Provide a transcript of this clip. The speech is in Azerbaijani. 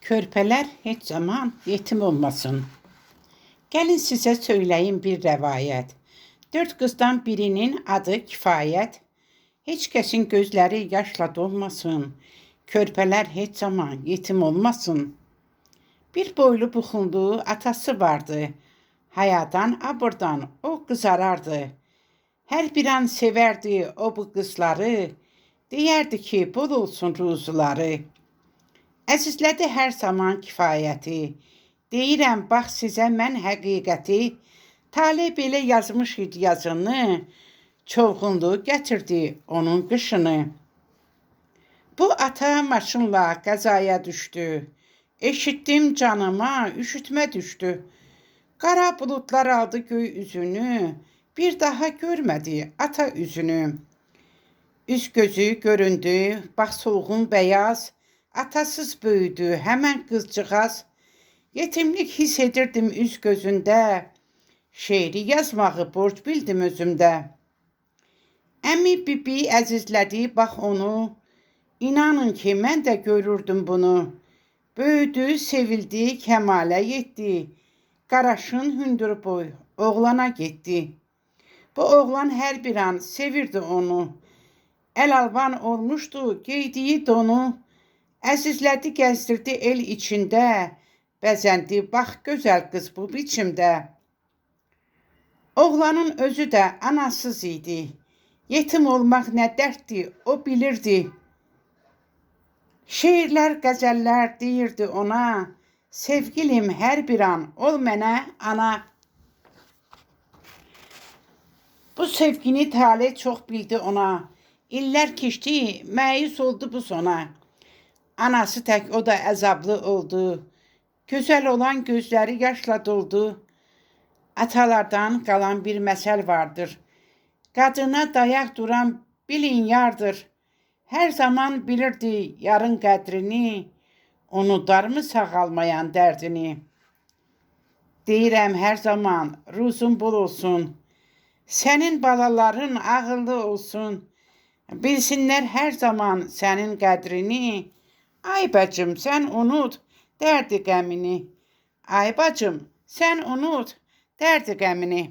Körpeler hiç zaman yetim olmasın. Gelin size söyleyeyim bir rəvayət. 4 qızdan birinin adı Kifayət. Heç kəsin gözləri yaşla dolmasın. Körpeler hiç zaman yetim olmasın. Bir boylu buxunlu atası vardı. Hayadan aburdan o qızarardı. Her bir an severdi o bu qızları. Deyərdi ki, bol olsun ruzuları. Əzizlədi hər zaman kifayəti. Deyirəm, bax sizə mən həqiqəti. Talih belə yazmış idi yazını. Çovğunlu gətirdi onun qışını. Bu ata maşınla qəzaya düşdü. Eşitdim canıma üşütmə düşdü. Qara buludlar aldı göy üzünü. Bir daha görmədi ata üzünü. Üz gözü göründü, bax solğun bəyaz. Atasız böyüdü həmən qızcığaz. Yetimlik hiss edirdim üz gözündə. Şeiri yazmağı borc bildim özümdə. Əmi bibi əzizlədi bax onu. İnanın ki, mən də görürdüm bunu. Böyüdü, sevildi, kəmalə yetdi. Qaraşın hündürboy oğlana getdi. Bu oğlan hər bir an sevirdi onu. Əl-alvan olmuşdu geydiyi donu. Əzizlədi, gəzdirdi el içində. Bəzəndi, bax gözəl qız bu biçimdə. Oğlanın özü də anasız idi. Yetim olmaq nə dərddir, o bilirdi. Şeirlər, qəzəllər deyirdi ona. Sevgilim hər bir an ol mənə ana. Bu sevgini Talih çox bildi ona. İllər keçdi, məyus oldu bu sona. Anası tək o da əzablı oldu. Gözəl olan gözləri yaşla doldu. Atalardan qalan bir məsəl vardır. Qadına dayaq duran bilin yardır. Hər zaman bilirdi yarın qədrini. Unudarmı sağalmayan dərdini. Deyirəm hər zaman ruzun bol olsun. Sənin balaların ağıllı olsun. Bilsinlər hər zaman sənin qədrini. Ay bacım, sən unut dərdi qəmini. Ay bacım, sən unut dərdi qəmini.